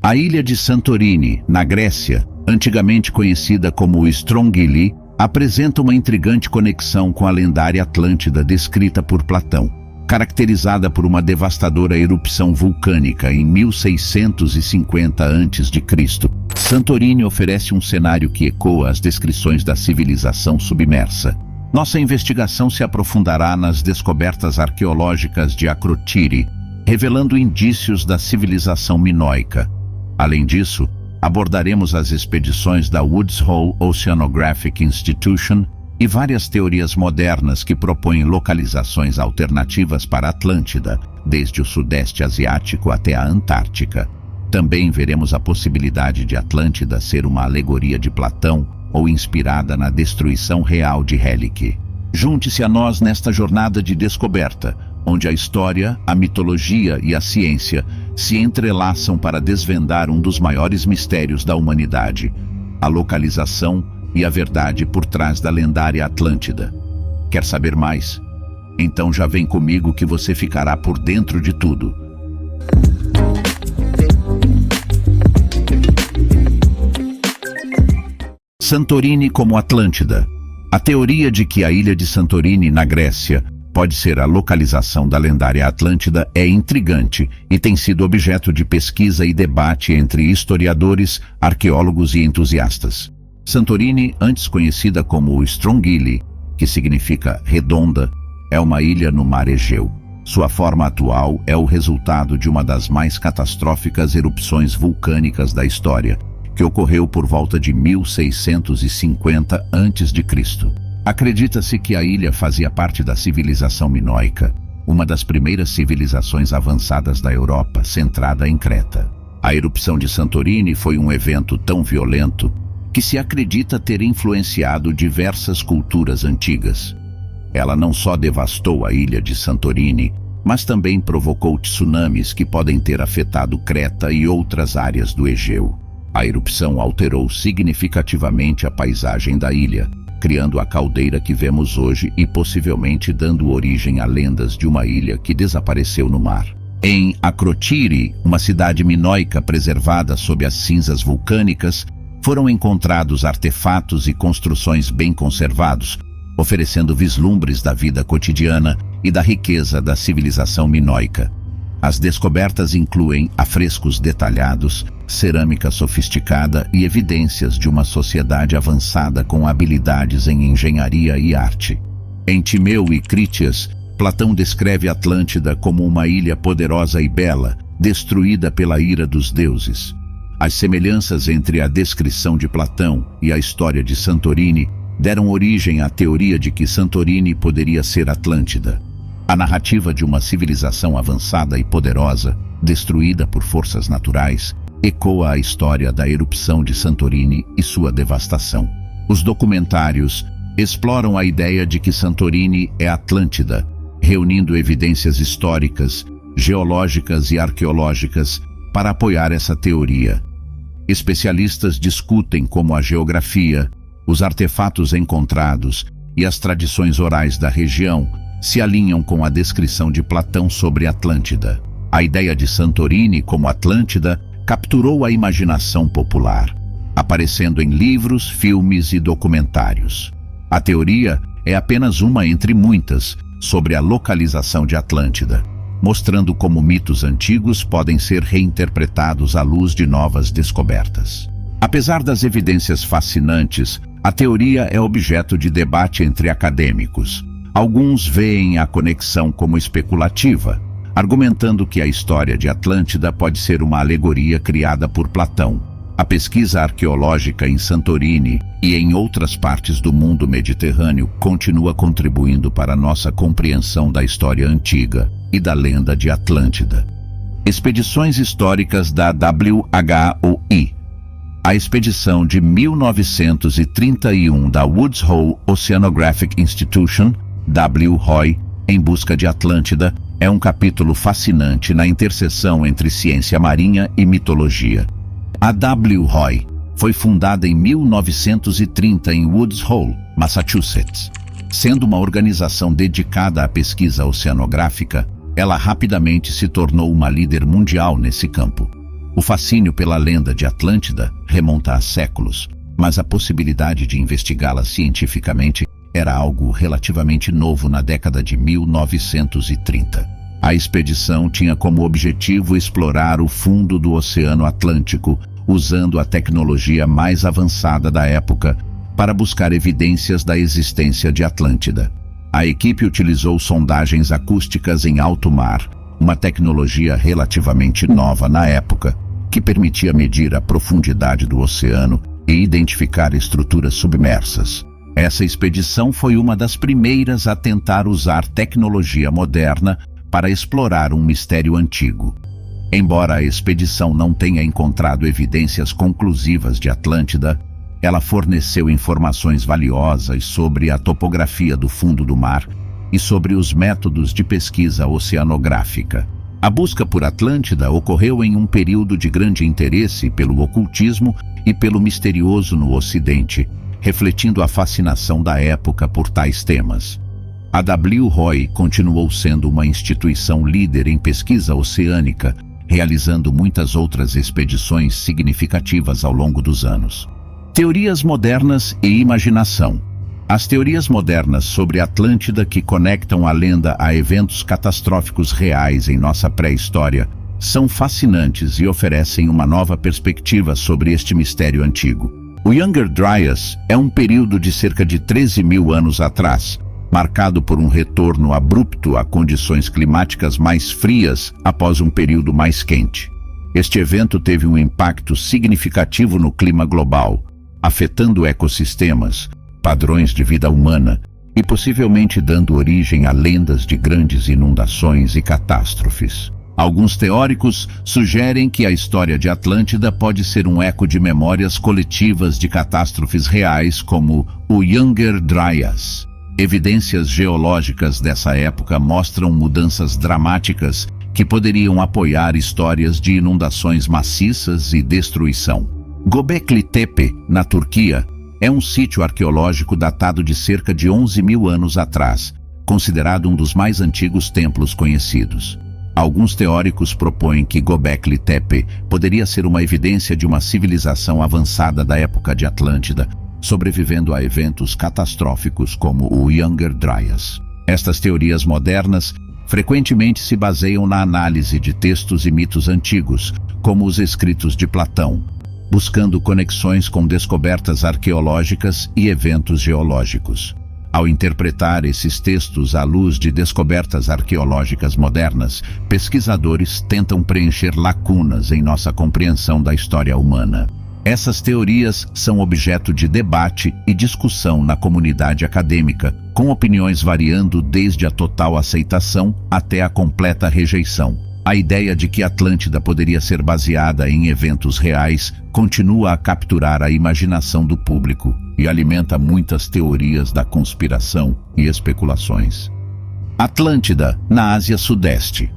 A ilha de Santorini, na Grécia, antigamente conhecida como Strongili, apresenta uma intrigante conexão com a lendária Atlântida descrita por Platão. Caracterizada por uma devastadora erupção vulcânica em 1650 a.C., Santorini oferece um cenário que ecoa as descrições da civilização submersa. Nossa investigação se aprofundará nas descobertas arqueológicas de Akrotiri, revelando indícios da civilização minoica. Além disso, abordaremos as expedições da Woods Hole Oceanographic Institution e várias teorias modernas que propõem localizações alternativas para a Atlântida, desde o Sudeste Asiático até a Antártica. Também veremos a possibilidade de Atlântida ser uma alegoria de Platão ou inspirada na destruição real de Helike. Junte-se a nós nesta jornada de descoberta, onde a história, a mitologia e a ciência se entrelaçam para desvendar um dos maiores mistérios da humanidade, a localização e a verdade por trás da lendária Atlântida. Quer saber mais? Então já vem comigo que você ficará por dentro de tudo. Santorini como Atlântida. A teoria de que a ilha de Santorini, na Grécia, pode ser a localização da lendária Atlântida é intrigante e tem sido objeto de pesquisa e debate entre historiadores, arqueólogos e entusiastas. Santorini, antes conhecida como Strongili, que significa redonda, é uma ilha no mar Egeu. Sua forma atual é o resultado de uma das mais catastróficas erupções vulcânicas da história, que ocorreu por volta de 1650 a.C. Acredita-se que a ilha fazia parte da civilização minoica, uma das primeiras civilizações avançadas da Europa, centrada em Creta. A erupção de Santorini foi um evento tão violento que se acredita ter influenciado diversas culturas antigas. Ela não só devastou a ilha de Santorini, mas também provocou tsunamis que podem ter afetado Creta e outras áreas do Egeu. A erupção alterou significativamente a paisagem da ilha, criando a caldeira que vemos hoje e possivelmente dando origem a lendas de uma ilha que desapareceu no mar. Em Akrotiri, uma cidade minoica preservada sob as cinzas vulcânicas, foram encontrados artefatos e construções bem conservados, oferecendo vislumbres da vida cotidiana e da riqueza da civilização minoica. As descobertas incluem afrescos detalhados, cerâmica sofisticada e evidências de uma sociedade avançada com habilidades em engenharia e arte. Em Timeu e Crítias, Platão descreve Atlântida como uma ilha poderosa e bela, destruída pela ira dos deuses. As semelhanças entre a descrição de Platão e a história de Santorini deram origem à teoria de que Santorini poderia ser Atlântida. A narrativa de uma civilização avançada e poderosa, destruída por forças naturais, ecoa a história da erupção de Santorini e sua devastação. Os documentários exploram a ideia de que Santorini é Atlântida, reunindo evidências históricas, geológicas e arqueológicas para apoiar essa teoria. Especialistas discutem como a geografia, os artefatos encontrados e as tradições orais da região se alinham com a descrição de Platão sobre Atlântida. A ideia de Santorini como Atlântida capturou a imaginação popular, aparecendo em livros, filmes e documentários. A teoria é apenas uma entre muitas sobre a localização de Atlântida, mostrando como mitos antigos podem ser reinterpretados à luz de novas descobertas. Apesar das evidências fascinantes, a teoria é objeto de debate entre acadêmicos. Alguns veem a conexão como especulativa, argumentando que a história de Atlântida pode ser uma alegoria criada por Platão. A pesquisa arqueológica em Santorini e em outras partes do mundo mediterrâneo continua contribuindo para nossa compreensão da história antiga e da lenda de Atlântida. Expedições históricas da WHOI. A expedição de 1931 da Woods Hole Oceanographic Institution, WHOI, em busca de Atlântida, é um capítulo fascinante na interseção entre ciência marinha e mitologia. A WHOI foi fundada em 1930 em Woods Hole, Massachusetts. Sendo uma organização dedicada à pesquisa oceanográfica, ela rapidamente se tornou uma líder mundial nesse campo. O fascínio pela lenda de Atlântida remonta a séculos, mas a possibilidade de investigá-la cientificamente era algo relativamente novo na década de 1930. A expedição tinha como objetivo explorar o fundo do Oceano Atlântico, usando a tecnologia mais avançada da época para buscar evidências da existência de Atlântida. A equipe utilizou sondagens acústicas em alto mar, uma tecnologia relativamente nova na época, que permitia medir a profundidade do oceano e identificar estruturas submersas. Essa expedição foi uma das primeiras a tentar usar tecnologia moderna para explorar um mistério antigo. Embora a expedição não tenha encontrado evidências conclusivas de Atlântida, ela forneceu informações valiosas sobre a topografia do fundo do mar e sobre os métodos de pesquisa oceanográfica. A busca por Atlântida ocorreu em um período de grande interesse pelo ocultismo e pelo misterioso no Ocidente, refletindo a fascinação da época por tais temas. A W. Roy continuou sendo uma instituição líder em pesquisa oceânica, realizando muitas outras expedições significativas ao longo dos anos. Teorias modernas e imaginação. As teorias modernas sobre Atlântida, que conectam a lenda a eventos catastróficos reais em nossa pré-história, são fascinantes e oferecem uma nova perspectiva sobre este mistério antigo. O Younger Dryas é um período de cerca de 13 mil anos atrás, marcado por um retorno abrupto a condições climáticas mais frias após um período mais quente. Este evento teve um impacto significativo no clima global, afetando ecossistemas, padrões de vida humana e possivelmente dando origem a lendas de grandes inundações e catástrofes. Alguns teóricos sugerem que a história de Atlântida pode ser um eco de memórias coletivas de catástrofes reais como o Younger Dryas. Evidências geológicas dessa época mostram mudanças dramáticas que poderiam apoiar histórias de inundações maciças e destruição. Göbekli Tepe, na Turquia, é um sítio arqueológico datado de cerca de 11 mil anos atrás, considerado um dos mais antigos templos conhecidos. Alguns teóricos propõem que Göbekli Tepe poderia ser uma evidência de uma civilização avançada da época de Atlântida, sobrevivendo a eventos catastróficos como o Younger Dryas. Estas teorias modernas frequentemente se baseiam na análise de textos e mitos antigos, como os escritos de Platão, buscando conexões com descobertas arqueológicas e eventos geológicos. Ao interpretar esses textos à luz de descobertas arqueológicas modernas, pesquisadores tentam preencher lacunas em nossa compreensão da história humana. Essas teorias são objeto de debate e discussão na comunidade acadêmica, com opiniões variando desde a total aceitação até a completa rejeição. A ideia de que Atlântida poderia ser baseada em eventos reais continua a capturar a imaginação do público e alimenta muitas teorias da conspiração e especulações. Atlântida, na Ásia Sudeste.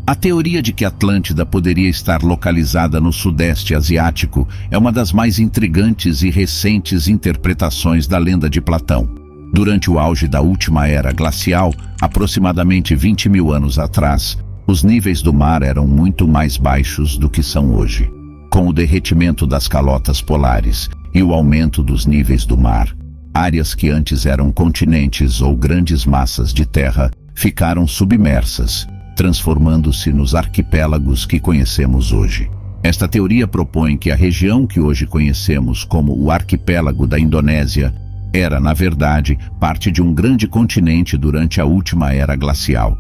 A teoria de que Atlântida poderia estar localizada no Sudeste Asiático é uma das mais intrigantes e recentes interpretações da lenda de Platão. Durante o auge da última era glacial, aproximadamente 20 mil anos atrás, os níveis do mar eram muito mais baixos do que são hoje. Com o derretimento das calotas polares e o aumento dos níveis do mar, áreas que antes eram continentes ou grandes massas de terra ficaram submersas, transformando-se nos arquipélagos que conhecemos hoje. Esta teoria propõe que a região que hoje conhecemos como o arquipélago da Indonésia era, na verdade, parte de um grande continente durante a última era glacial.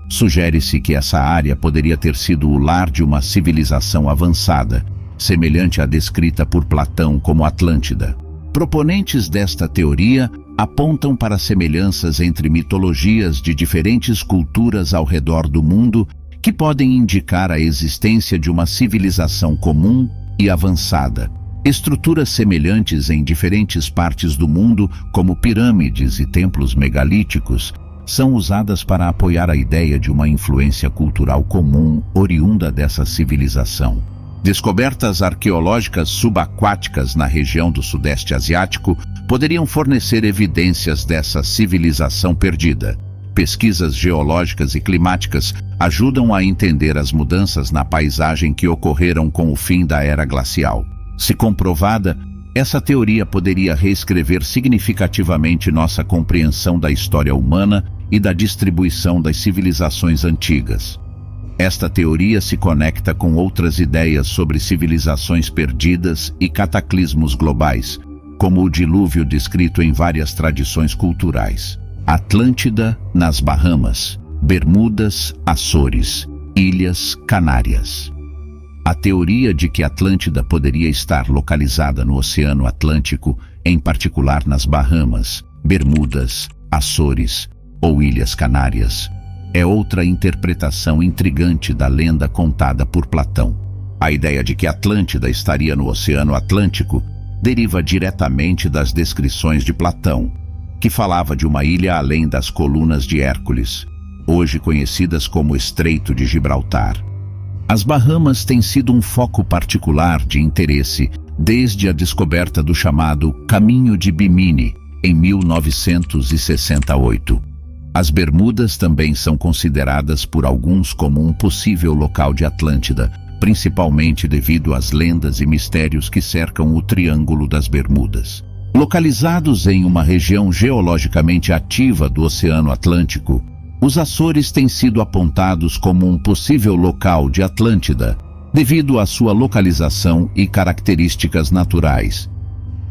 Sugere-se que essa área poderia ter sido o lar de uma civilização avançada, semelhante à descrita por Platão como Atlântida. Proponentes desta teoria apontam para semelhanças entre mitologias de diferentes culturas ao redor do mundo que podem indicar a existência de uma civilização comum e avançada. Estruturas semelhantes em diferentes partes do mundo, como pirâmides e templos megalíticos, são usadas para apoiar a ideia de uma influência cultural comum oriunda dessa civilização. Descobertas arqueológicas subaquáticas na região do Sudeste Asiático poderiam fornecer evidências dessa civilização perdida. Pesquisas geológicas e climáticas ajudam a entender as mudanças na paisagem que ocorreram com o fim da era glacial. Se comprovada, essa teoria poderia reescrever significativamente nossa compreensão da história humana e da distribuição das civilizações antigas. Esta teoria se conecta com outras ideias sobre civilizações perdidas e cataclismos globais, como o dilúvio descrito em várias tradições culturais. Atlântida nas Bahamas, Bermudas, Açores, Ilhas Canárias. A teoria de que Atlântida poderia estar localizada no Oceano Atlântico, em particular nas Bahamas, Bermudas, Açores ou Ilhas Canárias, é outra interpretação intrigante da lenda contada por Platão. A ideia de que Atlântida estaria no Oceano Atlântico deriva diretamente das descrições de Platão, que falava de uma ilha além das colunas de Hércules, hoje conhecidas como Estreito de Gibraltar. As Bahamas têm sido um foco particular de interesse desde a descoberta do chamado Caminho de Bimini, em 1968. As Bermudas também são consideradas por alguns como um possível local de Atlântida, principalmente devido às lendas e mistérios que cercam o Triângulo das Bermudas. Localizados em uma região geologicamente ativa do Oceano Atlântico, os Açores têm sido apontados como um possível local de Atlântida, devido à sua localização e características naturais.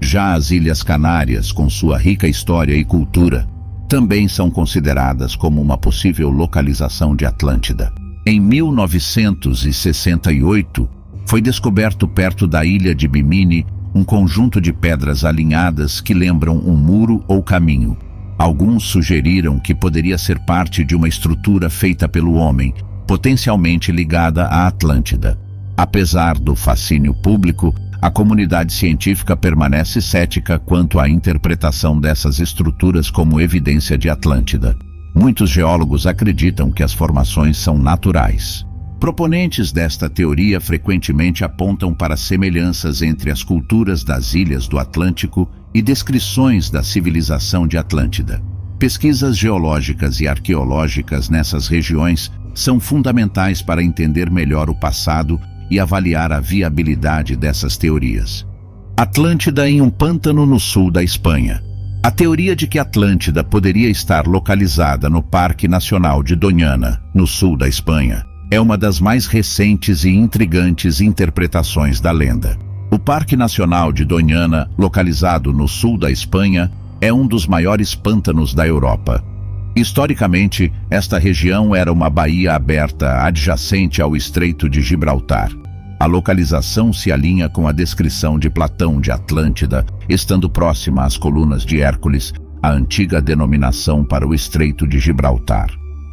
Já as Ilhas Canárias, com sua rica história e cultura, também são consideradas como uma possível localização de Atlântida. Em 1968, foi descoberto perto da ilha de Bimini um conjunto de pedras alinhadas que lembram um muro ou caminho. Alguns sugeriram que poderia ser parte de uma estrutura feita pelo homem, potencialmente ligada à Atlântida. Apesar do fascínio público, a comunidade científica permanece cética quanto à interpretação dessas estruturas como evidência de Atlântida. Muitos geólogos acreditam que as formações são naturais. Proponentes desta teoria frequentemente apontam para semelhanças entre as culturas das ilhas do Atlântico e descrições da civilização de Atlântida. Pesquisas geológicas e arqueológicas nessas regiões são fundamentais para entender melhor o passado e avaliar a viabilidade dessas teorias. Atlântida em um pântano no sul da Espanha. A teoria de que Atlântida poderia estar localizada no Parque Nacional de Doñana, no sul da Espanha, é uma das mais recentes e intrigantes interpretações da lenda. O Parque Nacional de Doñana, localizado no sul da Espanha, é um dos maiores pântanos da Europa. Historicamente, esta região era uma baía aberta adjacente ao Estreito de Gibraltar. A localização se alinha com a descrição de Platão de Atlântida, estando próxima às colunas de Hércules, a antiga denominação para o Estreito de Gibraltar.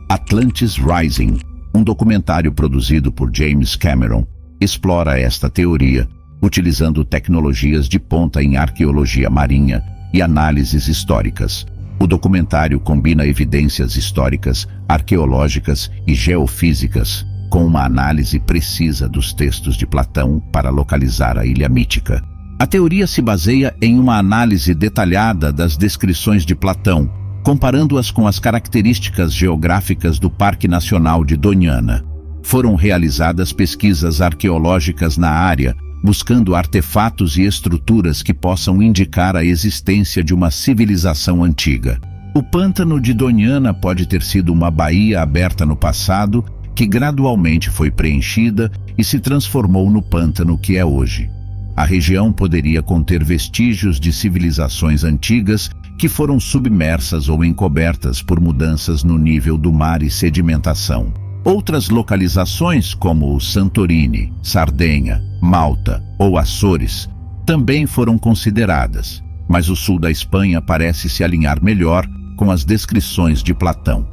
Atlantis Rising, um documentário produzido por James Cameron, explora esta teoria, utilizando tecnologias de ponta em arqueologia marinha e análises históricas. O documentário combina evidências históricas, arqueológicas e geofísicas com uma análise precisa dos textos de Platão para localizar a ilha mítica. A teoria se baseia em uma análise detalhada das descrições de Platão, comparando-as com as características geográficas do Parque Nacional de Doñana. Foram realizadas pesquisas arqueológicas na área, buscando artefatos e estruturas que possam indicar a existência de uma civilização antiga. O pântano de Doñana pode ter sido uma baía aberta no passado, que gradualmente foi preenchida e se transformou no pântano que é hoje. A região poderia conter vestígios de civilizações antigas que foram submersas ou encobertas por mudanças no nível do mar e sedimentação. Outras localizações, como Santorini, Sardenha, Malta ou Açores, também foram consideradas, mas o sul da Espanha parece se alinhar melhor com as descrições de Platão.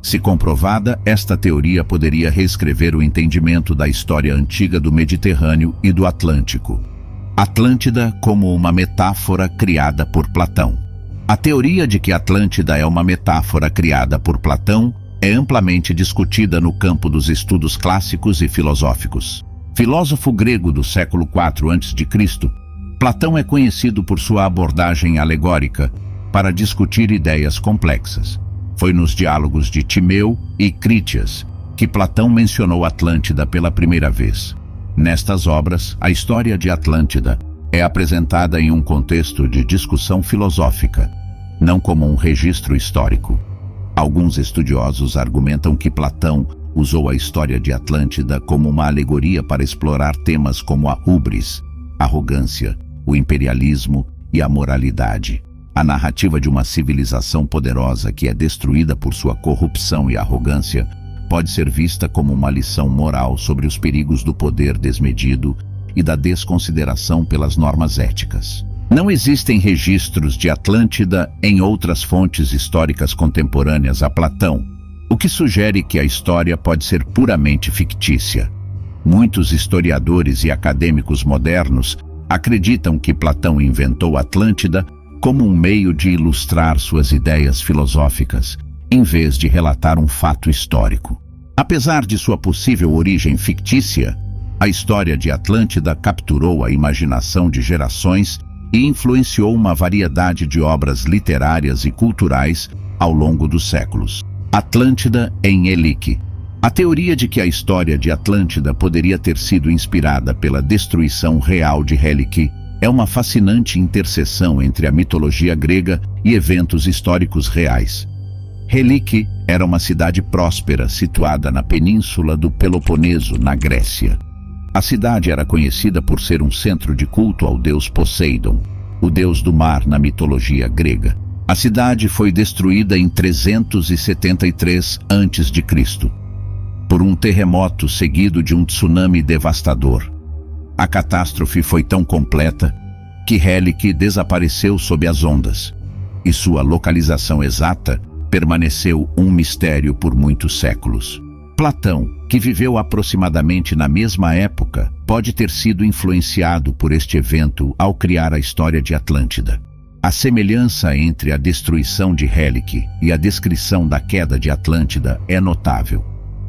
Se comprovada, esta teoria poderia reescrever o entendimento da história antiga do Mediterrâneo e do Atlântico. Atlântida como uma metáfora criada por Platão. A teoria de que Atlântida é uma metáfora criada por Platão é amplamente discutida no campo dos estudos clássicos e filosóficos. Filósofo grego do século IV a.C., Platão é conhecido por sua abordagem alegórica para discutir ideias complexas. Foi nos diálogos de Timeu e Crítias que Platão mencionou Atlântida pela primeira vez. Nestas obras, a história de Atlântida é apresentada em um contexto de discussão filosófica, não como um registro histórico. Alguns estudiosos argumentam que Platão usou a história de Atlântida como uma alegoria para explorar temas como a hubris, arrogância, o imperialismo e a moralidade. A narrativa de uma civilização poderosa que é destruída por sua corrupção e arrogância pode ser vista como uma lição moral sobre os perigos do poder desmedido e da desconsideração pelas normas éticas. Não existem registros de Atlântida em outras fontes históricas contemporâneas a Platão, o que sugere que a história pode ser puramente fictícia. Muitos historiadores e acadêmicos modernos acreditam que Platão inventou Atlântida como um meio de ilustrar suas ideias filosóficas, em vez de relatar um fato histórico. Apesar de sua possível origem fictícia, a história de Atlântida capturou a imaginação de gerações e influenciou uma variedade de obras literárias e culturais ao longo dos séculos. Atlântida em Helike. A teoria de que a história de Atlântida poderia ter sido inspirada pela destruição real de Helike é uma fascinante interseção entre a mitologia grega e eventos históricos reais. Helike era uma cidade próspera situada na península do Peloponeso, na Grécia. A cidade era conhecida por ser um centro de culto ao deus Poseidon, o deus do mar na mitologia grega. A cidade foi destruída em 373 a.C., por um terremoto seguido de um tsunami devastador. A catástrofe foi tão completa que Helike desapareceu sob as ondas, e sua localização exata permaneceu um mistério por muitos séculos. Platão, que viveu aproximadamente na mesma época, pode ter sido influenciado por este evento ao criar a história de Atlântida. A semelhança entre a destruição de Helike e a descrição da queda de Atlântida é notável.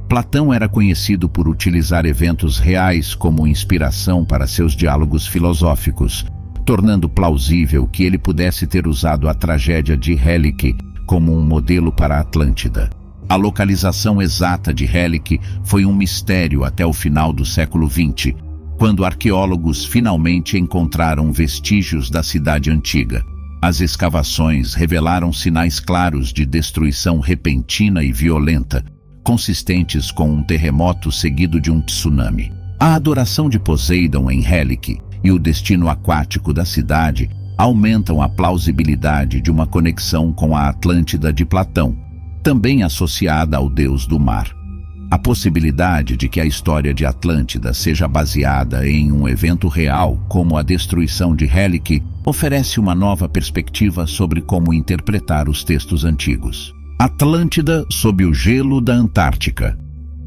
Platão era conhecido por utilizar eventos reais como inspiração para seus diálogos filosóficos, tornando plausível que ele pudesse ter usado a tragédia de Helike como um modelo para a Atlântida. A localização exata de Helike foi um mistério até o final do século XX, quando arqueólogos finalmente encontraram vestígios da cidade antiga. As escavações revelaram sinais claros de destruição repentina e violenta, consistentes com um terremoto seguido de um tsunami. A adoração de Poseidon em Helike e o destino aquático da cidade aumentam a plausibilidade de uma conexão com a Atlântida de Platão, também associada ao deus do mar. A possibilidade de que a história de Atlântida seja baseada em um evento real, como a destruição de Helike, oferece uma nova perspectiva sobre como interpretar os textos antigos. Atlântida sob o gelo da Antártica.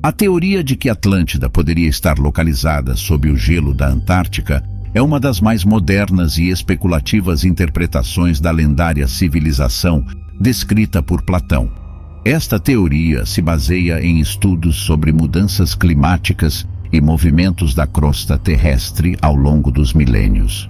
A teoria de que Atlântida poderia estar localizada sob o gelo da Antártica é uma das mais modernas e especulativas interpretações da lendária civilização descrita por Platão. Esta teoria se baseia em estudos sobre mudanças climáticas e movimentos da crosta terrestre ao longo dos milênios.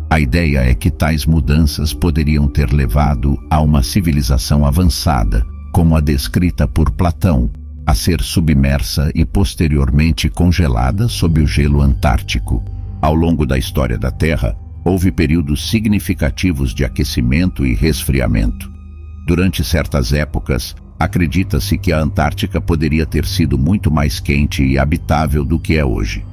A ideia é que tais mudanças poderiam ter levado a uma civilização avançada, como a descrita por Platão, a ser submersa e posteriormente congelada sob o gelo antártico. Ao longo da história da Terra, houve períodos significativos de aquecimento e resfriamento. Durante certas épocas, acredita-se que a Antártica poderia ter sido muito mais quente e habitável do que é hoje.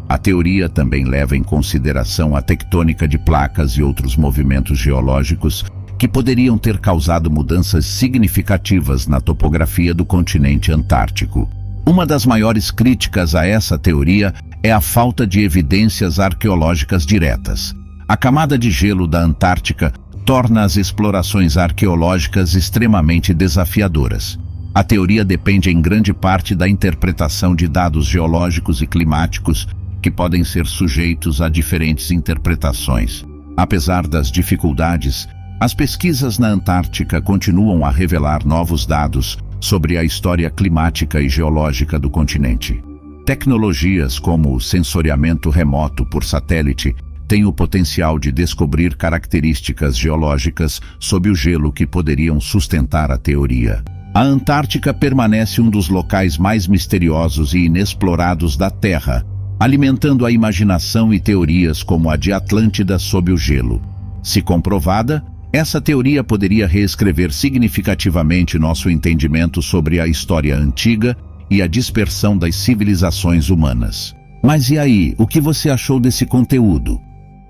A teoria também leva em consideração a tectônica de placas e outros movimentos geológicos que poderiam ter causado mudanças significativas na topografia do continente antártico. Uma das maiores críticas a essa teoria é a falta de evidências arqueológicas diretas. A camada de gelo da Antártica torna as explorações arqueológicas extremamente desafiadoras. A teoria depende em grande parte da interpretação de dados geológicos e climáticos que podem ser sujeitos a diferentes interpretações. Apesar das dificuldades, as pesquisas na Antártica continuam a revelar novos dados sobre a história climática e geológica do continente. Tecnologias como o sensoriamento remoto por satélite têm o potencial de descobrir características geológicas sob o gelo que poderiam sustentar a teoria. A Antártica permanece um dos locais mais misteriosos e inexplorados da Terra, alimentando a imaginação e teorias como a de Atlântida sob o gelo. Se comprovada, essa teoria poderia reescrever significativamente nosso entendimento sobre a história antiga e a dispersão das civilizações humanas. Mas e aí, o que você achou desse conteúdo?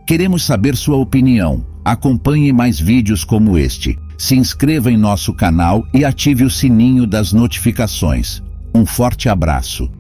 Queremos saber sua opinião. Acompanhe mais vídeos como este. Se inscreva em nosso canal e ative o sininho das notificações. Um forte abraço.